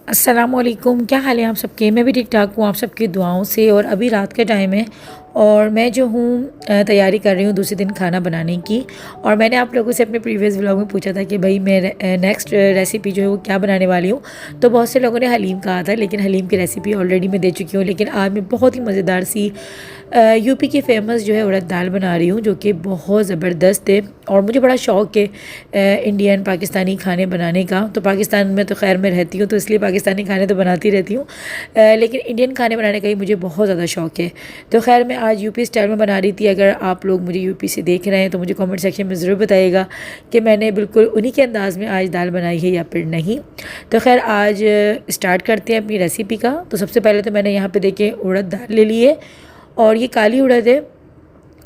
अस्सलामुअलैकुम, क्या हाल है आप सबके। मैं भी ठीक ठाक हूँ आप सबकी दुआओं से। और अभी रात का टाइम है और मैं जो हूँ तैयारी कर रही हूँ दूसरे दिन खाना बनाने की। और मैंने आप लोगों से अपने प्रीवियस व्लॉग में पूछा था कि भाई मैं नेक्स्ट रेसिपी जो है वो क्या बनाने वाली हूँ। तो बहुत से लोगों ने हलीम कहा था, लेकिन हलीम की रेसिपी ऑलरेडी मैं दे चुकी हूँ। लेकिन आज मैं बहुत ही मज़ेदार सी यूपी की फ़ेमस जो है उड़द दाल बना रही हूँ, जो कि बहुत ज़बरदस्त है। और मुझे बड़ा शौक़ है इंडियन पाकिस्तानी खाने बनाने का। तो पाकिस्तान में तो खैर मैं रहती हूँ, तो इसलिए पाकिस्तानी खाने तो बनाती रहती हूँ, लेकिन इंडियन खाने बनाने का ही मुझे बहुत ज़्यादा शौक़ है। तो खैर मैं आज यूपी स्टाइल में बना रही थी। अगर आप लोग मुझे यूपी से देख रहे हैं तो मुझे कमेंट सेक्शन में ज़रूर बताइएगा कि मैंने बिल्कुल उन्हीं के अंदाज़ में आज दाल बनाई है या फिर नहीं। तो खैर आज स्टार्ट करते हैं अपनी रेसिपी का। तो सबसे पहले तो मैंने यहाँ पे देखें उड़द दाल ले ली है, और ये काली उड़द है।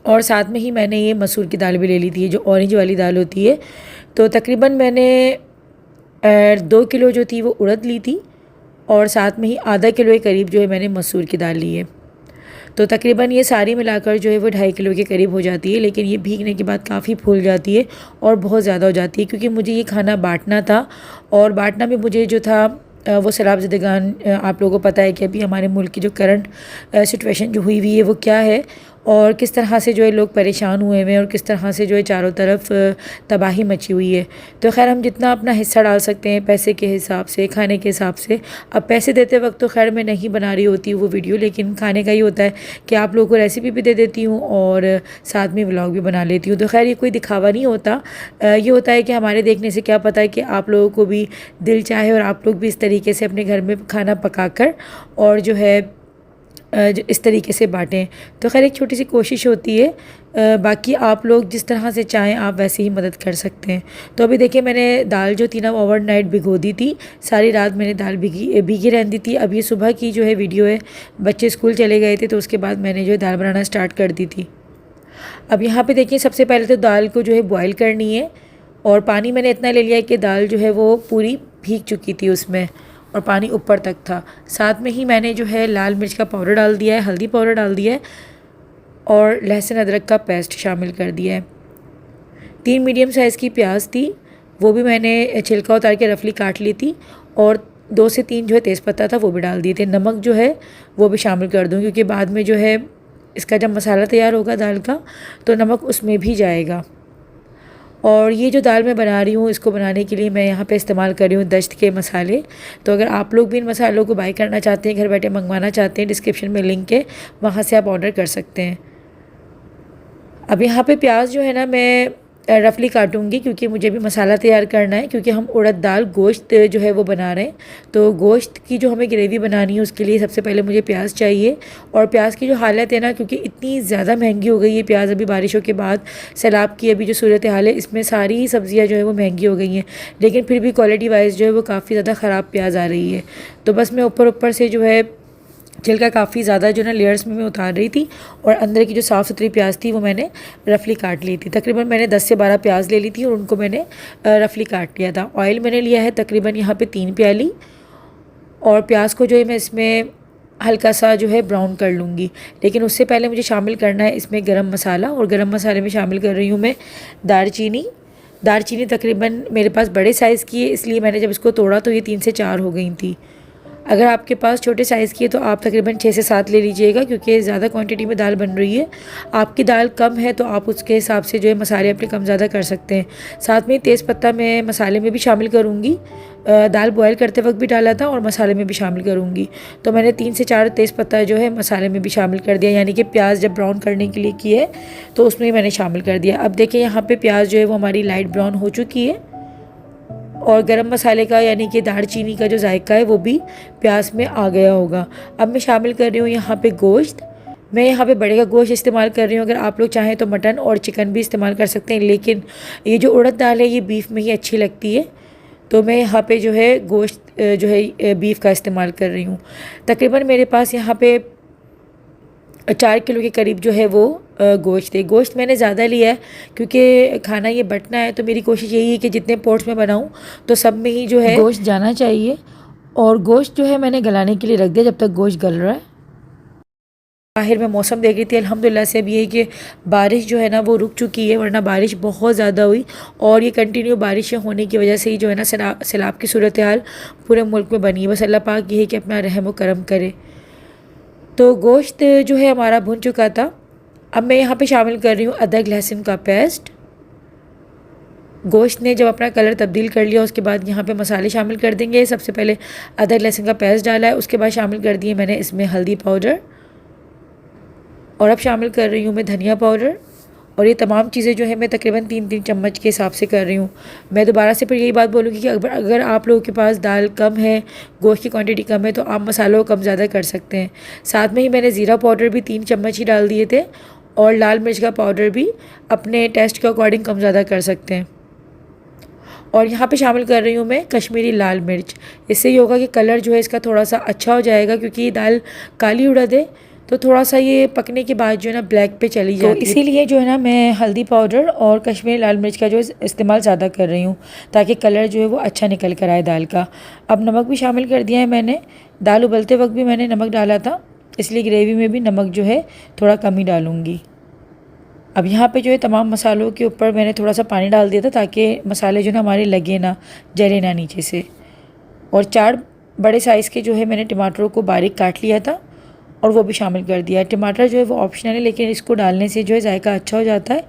और साथ में ही मैंने ये मसूर की दाल भी ले ली थी, जो ऑरेंज वाली दाल होती है। तो तकरीबन मैंने 2 किलो जो थी वो उड़द ली थी, और साथ में ही आधा किलो के करीब जो है मैंने मसूर की दाल ली है। तो तकरीबन ये सारी मिलाकर जो है वो 2.5 किलो के करीब हो जाती है। लेकिन ये भीगने के बाद काफ़ी फूल जाती है और बहुत ज़्यादा हो जाती है, क्योंकि मुझे ये खाना बांटना था। और बांटना में मुझे जो था वो सैलाब ज़दगान, आप लोगों को पता है कि अभी हमारे मुल्क की जो करंट सिचुएशन जो हुई हुई है वो क्या है, और किस तरह से जो है लोग परेशान हुए हुए हैं, और किस तरह से जो है चारों तरफ तबाही मची हुई है। तो खैर हम जितना अपना हिस्सा डाल सकते हैं पैसे के हिसाब से, खाने के हिसाब से। अब पैसे देते वक्त तो खैर मैं नहीं बना रही होती वो वीडियो, लेकिन खाने का ही होता है कि आप लोगों को रेसिपी भी दे देती हूँ और साथ में व्लॉग भी बना लेती हूँ। तो खैर ये कोई दिखावा नहीं होता, ये होता है कि हमारे देखने से क्या पता है कि आप लोगों को भी दिल चाहे और आप लोग भी इस तरीके से अपने घर में खाना पकाकर और जो है इस तरीके से बाँटें। तो खैर एक छोटी सी कोशिश होती है, बाकी आप लोग जिस तरह से चाहें आप वैसे ही मदद कर सकते हैं। तो अभी देखिए मैंने दाल जो थी ना ओवरनाइट भिगो दी थी, सारी रात मैंने दाल भीगी रहने दी थी। अब ये सुबह की जो है वीडियो है, बच्चे स्कूल चले गए थे तो उसके बाद मैंने जो है दाल बनाना स्टार्ट कर दी थी। अब यहाँ पे देखिए सबसे पहले तो दाल को जो है बॉयल करनी है, और पानी मैंने इतना ले लिया है कि दाल जो है वो पूरी भीग चुकी थी उसमें, और पानी ऊपर तक था। साथ में ही मैंने जो है लाल मिर्च का पाउडर डाल दिया है, हल्दी पाउडर डाल दिया है, और लहसुन अदरक का पेस्ट शामिल कर दिया है। 3 मीडियम साइज़ की प्याज थी, वो भी मैंने छिलका उतार के रफली काट ली थी, और 2 से 3 जो है तेज़पत्ता था वो भी डाल दिए थे। नमक जो है वो भी शामिल कर दूँ, क्योंकि बाद में जो है इसका जब मसाला तैयार होगा दाल का तो नमक उसमें भी जाएगा। और ये जो दाल मैं बना रही हूँ, इसको बनाने के लिए मैं यहाँ पे इस्तेमाल कर रही हूँ दश्त के मसाले। तो अगर आप लोग भी इन मसालों को बाय करना चाहते हैं, घर बैठे मंगवाना चाहते हैं, डिस्क्रिप्शन में लिंक है, वहाँ से आप ऑर्डर कर सकते हैं। अब यहाँ पे प्याज जो है ना मैं रफली काटूंगी, क्योंकि मुझे भी मसाला तैयार करना है, क्योंकि हम उड़द दाल गोश्त जो है वो बना रहे हैं। तो गोश्त की जो हमें ग्रेवी बनानी है उसके लिए सबसे पहले मुझे प्याज चाहिए। और प्याज की जो हालत है ना, क्योंकि इतनी ज़्यादा महंगी हो गई है प्याज अभी बारिशों के बाद, सैलाब की अभी जो सूरत हाल है, इसमें सारी ही सब्ज़ियाँ जो है वो महंगी हो गई हैं। लेकिन फिर भी क्वालिटी वाइज जो है वो काफ़ी ज़्यादा ख़राब प्याज आ रही है। तो बस मैं ऊपर ऊपर से जो है छिलका काफ़ी ज़्यादा जो ना लेयर्स में मैं उतार रही थी, और अंदर की जो साफ़ सुथरी प्याज थी वो मैंने रफली काट ली थी। तकरीबन मैंने 10 से 12 प्याज ले ली थी और उनको मैंने रफली काट लिया था। ऑयल मैंने लिया है तकरीबन यहाँ पे 3 प्याली, और प्याज को जो है मैं इसमें हल्का सा जो है ब्राउन कर लूँगी। लेकिन उससे पहले मुझे शामिल करना है इसमें गरम मसाला, और गरम मसाले में शामिल कर रही हूँ मैं दालचीनी तकरीबन मेरे पास बड़े साइज़ की है, इसलिए मैंने जब इसको तोड़ा तो ये 3 से 4 हो गई थी। अगर आपके पास छोटे साइज़ की है तो आप तकरीबन 6 से 7 ले लीजिएगा, क्योंकि ज़्यादा क्वांटिटी में दाल बन रही है। आपकी दाल कम है तो आप उसके हिसाब से जो है मसाले अपने कम ज़्यादा कर सकते हैं। साथ में तेज़पत्ता मैं मसाले में भी शामिल करूँगी, दाल बॉयल करते वक्त भी डाला था, और मसाले में भी शामिल करूँगी। तो मैंने 3 से 4 तेज़पत्ता जो है मसाले में भी शामिल कर दिया, यानी कि प्याज जब ब्राउन करने के लिए की है तो उसमें ही मैंने शामिल कर दिया। अब देखिए यहाँ पर प्याज जो है वो हमारी लाइट ब्राउन हो चुकी है, और गरम मसाले का यानी कि दालचीनी का जो जायका है वो भी प्याज में आ गया होगा। अब मैं शामिल कर रही हूँ यहाँ पे गोश्त। मैं यहाँ पे बड़े का गोश्त इस्तेमाल कर रही हूँ। अगर आप लोग चाहें तो मटन और चिकन भी इस्तेमाल कर सकते हैं, लेकिन ये जो उड़द दाल है ये बीफ में ही अच्छी लगती है। तो मैं यहाँ पे जो है गोश्त जो है बीफ का इस्तेमाल कर रही हूँ। तकरीबन मेरे पास यहाँ पे 4 किलो के करीब जो है वो गोश्त है। गोश्त मैंने ज़्यादा लिया है क्योंकि खाना ये बंटना है, तो मेरी कोशिश यही है कि जितने पोर्ट्स में बनाऊँ तो सब में ही जो है गोश्त जाना चाहिए। और गोश्त जो है मैंने गलाने के लिए रख दिया जब तक गोश्त गल रहा है। बाहर में मौसम देख रही थी, अल्हम्दुलिल्लाह से अब ये है कि बारिश जो है ना वो रुक चुकी है, वरना बारिश बहुत ज़्यादा हुई और ये कंटिन्यू बारिशें होने की वजह से ही जो है ना सैलाब की सूरत हाल पूरे मुल्क में बनी है। बस अल्लाह पाक ये है कि अपना रहम व करम करे। तो गोश्त जो है हमारा भुन चुका था। अब मैं यहाँ पे शामिल कर रही हूँ अदरक लहसुन का पेस्ट। गोश्त ने जब अपना कलर तब्दील कर लिया उसके बाद यहाँ पे मसाले शामिल कर देंगे। सबसे पहले अदरक लहसुन का पेस्ट डाला है, उसके बाद शामिल कर दिए मैंने इसमें हल्दी पाउडर और अब शामिल कर रही हूँ मैं धनिया पाउडर। और ये तमाम चीज़ें जो है मैं तकरीबन 3-3 चम्मच के हिसाब से कर रही हूँ। मैं दोबारा से फिर यही बात बोलूँगी कि अगर आप लोगों के पास दाल कम है, गोश्त की क्वांटिटी कम है, तो आप मसालों को कम ज़्यादा कर सकते हैं। साथ में ही मैंने ज़ीरा पाउडर भी 3 चम्मच ही डाल दिए थे और लाल मिर्च का पाउडर भी अपने टेस्ट के अकॉर्डिंग कम ज़्यादा कर सकते हैं। और यहाँ पे शामिल कर रही हूँ मैं कश्मीरी लाल मिर्च। इससे ये होगा कि कलर जो है इसका थोड़ा सा अच्छा हो जाएगा, क्योंकि ये दाल काली उड़द है तो थोड़ा सा ये पकने के बाद जो है ना ब्लैक पे चली जाती है। तो इसीलिए जो है ना मैं हल्दी पाउडर और कश्मीरी लाल मिर्च का जो इस्तेमाल ज़्यादा कर रही हूँ, ताकि कलर जो है वो अच्छा निकल कर आए दाल का। अब नमक भी शामिल कर दिया है मैंने। दाल उबलते वक्त भी मैंने नमक डाला था, इसलिए ग्रेवी में भी नमक जो है थोड़ा कम ही डालूँगी। अब यहाँ पे जो है तमाम मसालों के ऊपर मैंने थोड़ा सा पानी डाल दिया था, ताकि मसाले जो ना हमारे लगे ना, जले ना नीचे से। और 4 बड़े साइज़ के जो है मैंने टमाटरों को बारीक काट लिया था और वो भी शामिल कर दिया। टमाटर जो है वो ऑप्शनल है, लेकिन इसको डालने से जो है जायका अच्छा हो जाता है,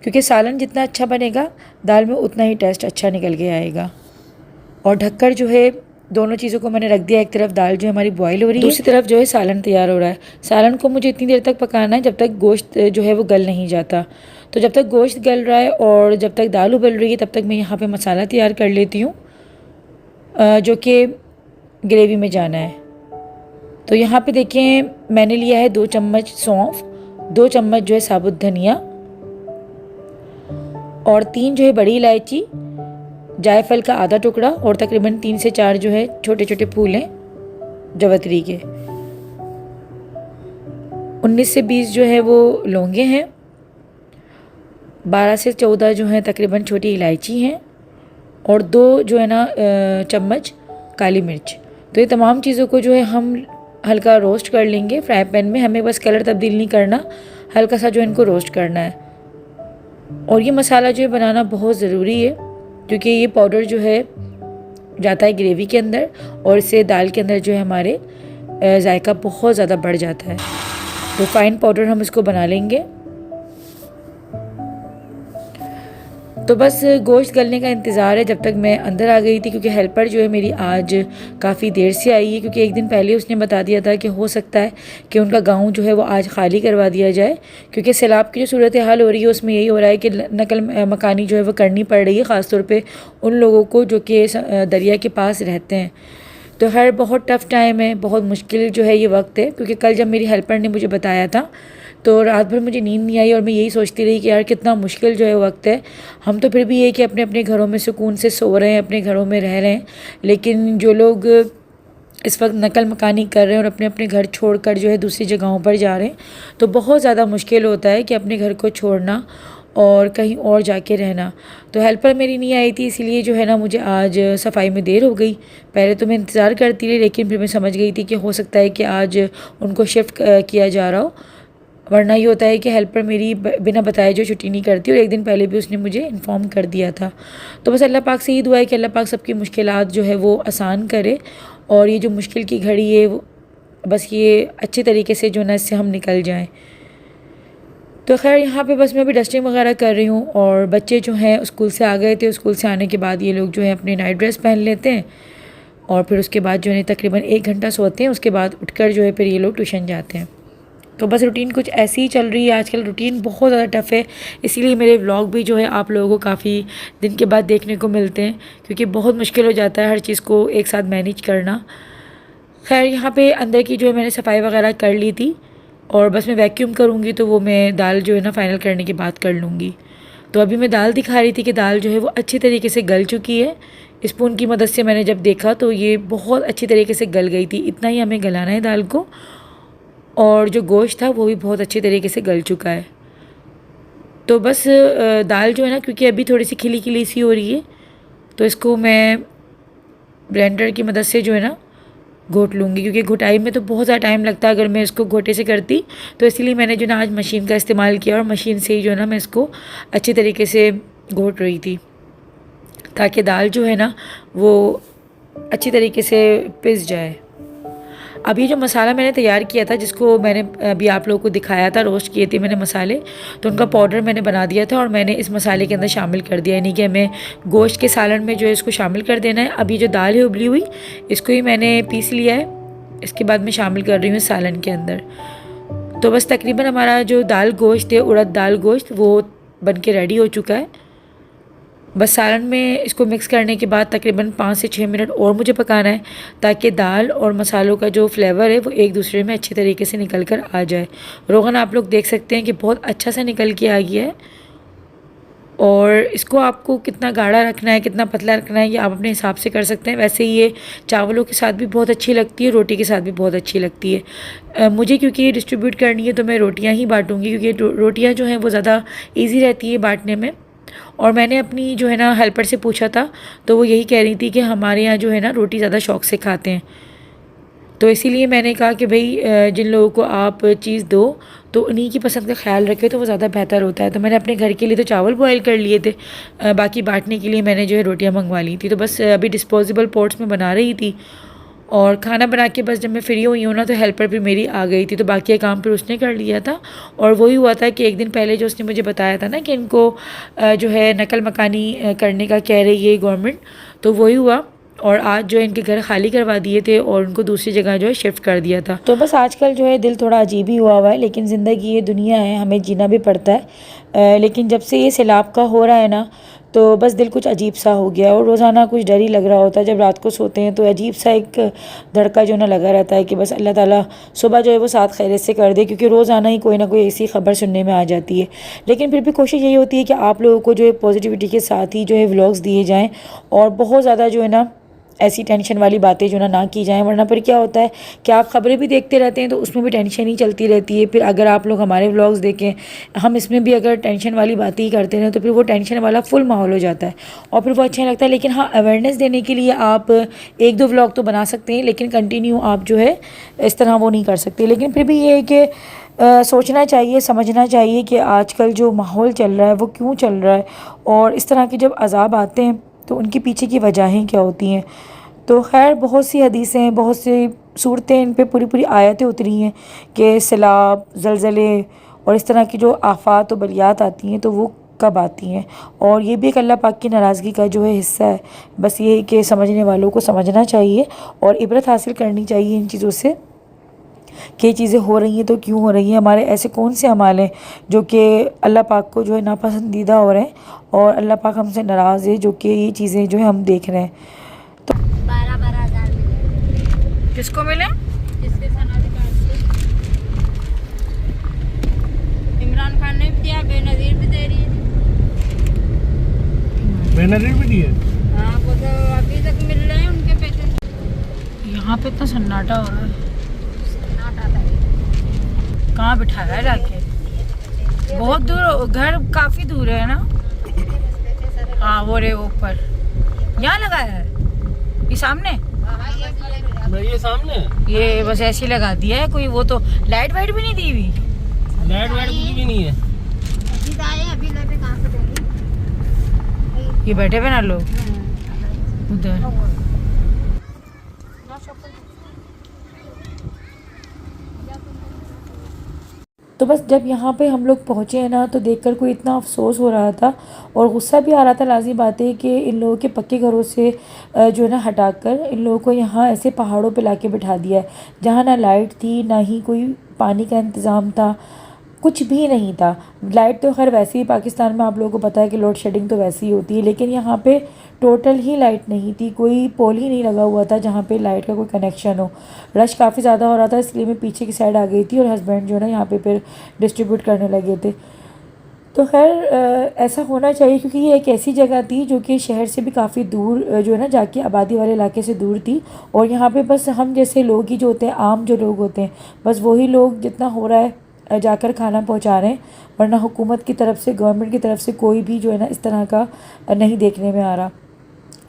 क्योंकि सालन जितना अच्छा बनेगा दाल में उतना ही टेस्ट अच्छा निकल के आएगा। और ढककर जो है दोनों चीज़ों को मैंने रख दिया। एक तरफ दाल जो हमारी बॉईल हो रही है, दूसरी तरफ जो है सालन तैयार हो रहा है। सालन को मुझे इतनी देर तक पकाना है जब तक गोश्त जो है वो गल नहीं जाता। तो जब तक गोश्त गल रहा है और जब तक दाल उबल रही है, तब तक मैं यहाँ पे मसाला तैयार कर लेती हूँ, जो कि ग्रेवी में जाना है। तो यहाँ पे देखें मैंने लिया है 2 चम्मच सौंफ, 2 चम्मच जो है साबुत धनिया और 3 जो है बड़ी इलायची, जायफल का आधा टुकड़ा और तकरीबन 3 से 4 जो है छोटे छोटे फूल हैं जवतरी के। 19 से 20 जो है वो लौंगे हैं, 12 से 14 जो है तकरीबन छोटी इलायची हैं और 2 जो है ना चम्मच काली मिर्च। तो ये तमाम चीज़ों को जो है हम हल्का रोस्ट कर लेंगे फ्राई पैन में। हमें बस कलर तब्दील नहीं करना, हल्का सा जो इनको रोस्ट करना है। और ये मसाला जो है बनाना बहुत ज़रूरी है, क्योंकि ये पाउडर जो है जाता है ग्रेवी के अंदर और इससे दाल के अंदर जो है हमारे जायका बहुत ज़्यादा बढ़ जाता है। तो फाइन पाउडर हम इसको बना लेंगे। तो बस गोश्त गलने का इंतज़ार है जब तक मैं अंदर आ गई थी, क्योंकि हेल्पर जो है मेरी आज काफ़ी देर से आई है, क्योंकि एक दिन पहले उसने बता दिया था कि हो सकता है कि उनका गांव जो है वो आज खाली करवा दिया जाए, क्योंकि सैलाब की जो सूरत हाल हो रही है उसमें यही हो रहा है कि नकल मकानी जो है वो करनी पड़ रही है, ख़ास तौर पे उन लोगों को जो कि दरिया के पास रहते हैं। तो हर बहुत टफ़ टाइम है, बहुत मुश्किल जो है ये वक्त है, क्योंकि कल जब मेरी हेल्पर ने मुझे बताया था तो रात भर मुझे नींद नहीं आई और मैं यही सोचती रही कि यार कितना मुश्किल जो है वक्त है। हम तो फिर भी ये कि अपने अपने घरों में सुकून से सो रहे हैं, अपने घरों में रह रहे हैं, लेकिन जो लोग इस वक्त नकल मकानी कर रहे हैं और अपने अपने घर छोड़कर जो है दूसरी जगहों पर जा रहे हैं, तो बहुत ज़्यादा मुश्किल होता है कि अपने घर को छोड़ना और कहीं और जाके रहना। तो हेल्पर मेरी नहीं आई थी, इसीलिए जो है ना मुझे आज सफाई में देर हो गई। पहले तो मैं इंतज़ार करती रही, लेकिन फिर मैं समझ गई थी कि हो सकता है कि आज उनको शिफ्ट किया जा रहा हो, वरना ये होता है कि हेल्पर मेरी बिना बताए जो छुट्टी नहीं करती, और एक दिन पहले भी उसने मुझे इन्फॉर्म कर दिया था। तो बस अल्लाह पाक से यही दुआ है कि अल्लाह पाक सबकी मुश्किलात जो है वो आसान करे और ये जो मुश्किल की घड़ी है वो बस ये अच्छे तरीके से जो ना इससे हम निकल जाएं। तो खैर यहाँ पे बस मैं अभी डस्टिंग वगैरह कर रही हूँ और बच्चे जो हैं स्कूल से आ गए थे। स्कूल से आने के बाद ये लोग जो है अपनी नाइट ड्रेस पहन लेते हैं और फिर उसके बाद जो है तकरीबन 1 घंटा सोते हैं। उसके बाद उठकर जो है फिर ये लोग ट्यूशन जाते हैं। तो बस रूटीन कुछ ऐसी ही चल रही है। आजकल रूटीन बहुत ज़्यादा टफ़ है, इसीलिए मेरे व्लॉग भी जो है आप लोगों को काफ़ी दिन के बाद देखने को मिलते हैं, क्योंकि बहुत मुश्किल हो जाता है हर चीज़ को एक साथ मैनेज करना। खैर यहाँ पे अंदर की जो है मैंने सफाई वगैरह कर ली थी और बस मैं वैक्यूम करूँगी तो वो मैं दाल जो है ना फ़ाइनल करने के बाद कर लूँगी। तो अभी मैं दाल दिखा रही थी कि दाल जो है वो अच्छी तरीके से गल चुकी है। स्पून की मदद से मैंने जब देखा तो ये बहुत अच्छी तरीके से गल गई थी। इतना ही हमें गलाना है दाल को, और जो गोश्त था वो भी बहुत अच्छी तरीके से गल चुका है। तो बस दाल जो है ना, क्योंकि अभी थोड़ी सी खिली खिली सी हो रही है, तो इसको मैं ब्लेंडर की मदद से जो है ना घोट लूँगी, क्योंकि घोटाई में तो बहुत ज़्यादा टाइम लगता है अगर मैं इसको घोटे से करती। तो इसीलिए मैंने जो ना आज मशीन का इस्तेमाल किया और मशीन से ही जो है ना मैं इसको अच्छी तरीके से घोट रही थी, ताकि दाल जो है ना वो अच्छी तरीके से पिस जाए। अब ये जो मसाला मैंने तैयार किया था, जिसको मैंने अभी आप लोगों को दिखाया था, रोस्ट किए थे मैंने मसाले, तो उनका पाउडर मैंने बना दिया था और मैंने इस मसाले के अंदर शामिल कर दिया, यानी कि हमें गोश्त के सालन में जो है इसको शामिल कर देना है। अब ये जो दाल है उबली हुई, इसको ही मैंने पीस लिया है, इसके बाद मैं शामिल कर रही हूँ सालन के अंदर। तो बस तकरीबन हमारा जो दाल गोश्त है, उड़द दाल गोश्त, वो बन के रेडी हो चुका है। बस सालन में इसको मिक्स करने के बाद तकरीबन 5 से 6 मिनट और मुझे पकाना है, ताकि दाल और मसालों का जो फ्लेवर है वो एक दूसरे में अच्छी तरीके से निकल कर आ जाए। रोगन आप लोग देख सकते हैं कि बहुत अच्छा सा निकल के आ गया है। और इसको आपको कितना गाढ़ा रखना है, कितना पतला रखना है, ये आप अपने हिसाब से कर सकते हैं। वैसे ये चावलों के साथ भी बहुत अच्छी लगती है, रोटी के साथ भी बहुत अच्छी लगती है। मुझे क्योंकि ये डिस्ट्रीब्यूट करनी है तो मैं रोटियां ही बांटूंगी, क्योंकि रोटियां जो हैं वो ज़्यादा ईजी रहती है बांटने में। और मैंने अपनी जो है ना हेल्पर से पूछा था, तो वो यही कह रही थी कि हमारे यहाँ जो है ना रोटी ज़्यादा शौक़ से खाते हैं। तो इसीलिए मैंने कहा कि भाई जिन लोगों को आप चीज़ दो तो उन्हीं की पसंद का ख्याल रखें, तो वो ज़्यादा बेहतर होता है। तो मैंने अपने घर के लिए तो चावल बॉयल कर लिए थे, बाकी बांटने के लिए मैंने जो है रोटियां मंगवा ली थी। तो बस अभी डिस्पोजेबल पॉट्स में बना रही थी, और खाना बना के बस जब मैं फ्री हुई हूँ ना तो हेल्पर भी मेरी आ गई थी, तो बाकी काम फिर उसने कर लिया था। और वही हुआ था कि एक दिन पहले जो उसने मुझे बताया था ना कि इनको जो है नकल मकानी करने का कह रही है गवर्नमेंट, तो वही हुआ। और आज जो है इनके घर खाली करवा दिए थे और उनको दूसरी जगह जो है शिफ्ट कर दिया था। तो बस आजकल जो है दिल थोड़ा अजीब ही हुआ है, लेकिन ज़िंदगी ये दुनिया है, हमें जीना भी पड़ता है। लेकिन जब से ये सैलाब का हो रहा है ना, तो बस दिल कुछ अजीब सा हो गया, और रोज़ाना कुछ डर ही लग रहा होता है। जब रात को सोते हैं तो अजीब सा एक धड़का जो ना लगा रहता है कि बस अल्लाह ताला सुबह जो है वो साथ खैरियत से कर दे, क्योंकि रोज़ाना ही कोई ना कोई ऐसी खबर सुनने में आ जाती है। लेकिन फिर भी कोशिश यही होती है कि आप लोगों को जो है पॉजिटिविटी के साथ ही जो है व्लॉग्स दिए जाएँ, और बहुत ज़्यादा जो है ना ऐसी टेंशन वाली बातें जो ना की जाएं, वरना फिर क्या होता है कि आप खबरें भी देखते रहते हैं तो उसमें भी टेंशन ही चलती रहती है। फिर अगर आप लोग हमारे व्लॉग्स देखें, हम इसमें भी अगर टेंशन वाली बातें ही करते रहें तो फिर वो टेंशन वाला फुल माहौल हो जाता है और फिर वो अच्छा नहीं लगता है। लेकिन हाँ, अवेयरनेस देने के लिए आप 1-2 व्लॉग तो बना सकते हैं, लेकिन कंटिन्यू आप जो है इस तरह वो नहीं कर सकते। लेकिन फिर भी ये है कि सोचना चाहिए, समझना चाहिए कि आजकल जो माहौल चल रहा है वो क्यों चल रहा है, और इस तरह के जब अज़ाब आते हैं तो उनके पीछे की वजहें क्या होती हैं। तो खैर बहुत सी हदीसें, बहुत सी सूरतें, इन पे पूरी पूरी आयतें उतरी हैं कि सैलाब, ज़लज़ले और इस तरह की जो आफ़ात और बलियात आती हैं तो वो कब आती हैं, और ये भी एक अल्लाह पाक की नाराज़गी का जो है हिस्सा है। बस ये है कि समझने वालों को समझना चाहिए और इबरत हासिल करनी चाहिए इन चीज़ों से कि चीज़ें हो रही हैं तो क्यों हो रही हैं। हमारे ऐसे कौन से अमाल हैं जो कि अल्लाह पाक को जो है नापसंदीदा हो रहे हैं, और अल्लाह पाक हमसे नाराज़ है जो कि ये चीज़ें जो है हम देख रहे हैं। तो 12,000 मिले। किसको मिले? जिसके सनादी कार्ड से इमरान खान ने भी दिया, बेनज़ीर भी दे रही है। बेनज़ीर भी दिए? हाँ, वो तो अभी तक मिल रहे हैं उनके पैसे। यहाँ पे इतना सन्नाटा हो रहा है, सन्नाटा था ये। कहाँ बिठाया है लाके? बहुत दूर, घर काफ़ी दूर है ना? हाँ वो रे ऊपर यहाँ लगाया है, ये सामने, ये सामने ये बस ऐसे ही लगा दिया है। कोई वो तो लाइट वाइट भी नहीं दी हुई, लाइट वाइट कुछ भी नहीं है। अभी आए, अभी लेते कहाँ से देंगे? ये बैठे हुए ना लोग उधर। तो बस जब यहाँ पे हम लोग पहुँचे हैं ना, तो देखकर कोई इतना अफसोस हो रहा था और गुस्सा भी आ रहा था। लाज़मी बात है कि इन लोगों के पक्के घरों से जो है ना हटाकर इन लोगों को यहाँ ऐसे पहाड़ों पे लाके बिठा दिया है, जहाँ ना लाइट थी, ना ही कोई पानी का इंतज़ाम था, कुछ भी नहीं था। लाइट तो खैर वैसे ही पाकिस्तान में आप लोगों को पता है कि लोड शेडिंग तो वैसे ही होती है, लेकिन यहाँ पे टोटल ही लाइट नहीं थी, कोई पोल ही नहीं लगा हुआ था जहाँ पे लाइट का कोई कनेक्शन हो। रश काफ़ी ज़्यादा हो रहा था, इसलिए मैं पीछे की साइड आ गई थी और हस्बैंड जो है ना यहाँ पे फिर डिस्ट्रीब्यूट करने लगे थे। तो खैर ऐसा होना चाहिए, क्योंकि ये एक ऐसी जगह थी जो कि शहर से भी काफ़ी दूर जो है ना जाके आबादी वाले इलाके से दूर थी, और यहाँ पे बस हम जैसे लोग ही जो होते हैं, आम जो लोग होते हैं, बस वही लोग जितना हो रहा है जाकर खाना पहुंचा रहे हैं, वरना हुकूमत की तरफ से, गवर्नमेंट की तरफ से कोई भी जो है ना इस तरह का नहीं देखने में आ रहा।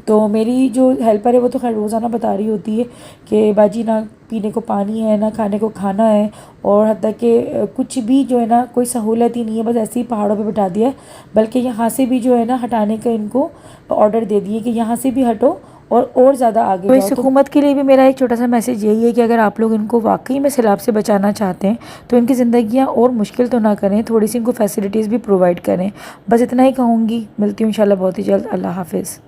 तो मेरी जो हेल्पर है वो तो खैर रोज़ाना बता रही होती है कि बाजी ना पीने को पानी है, ना खाने को खाना है, और हत्ता कि कुछ भी जो है ना कोई सहूलत ही नहीं है, बस ऐसे ही पहाड़ों पे बिठा दिया है। बल्कि यहाँ से भी जो है ना हटाने का इनको ऑर्डर दे दिए कि यहाँ से भी हटो और ज़्यादा आगे तो जाओ। इस हुकूमत के लिए भी मेरा एक छोटा सा मैसेज यही है कि अगर आप लोग इनको वाकई में सैलाब से बचाना चाहते हैं तो इनकी ज़िंदगियाँ और मुश्किल तो ना करें, थोड़ी सी इनको फैसिलिटीज़ भी प्रोवाइड करें। बस इतना ही कहूँगी। मिलती हूँ इंशाल्लाह बहुत ही जल्द। अल्लाह हाफिज़।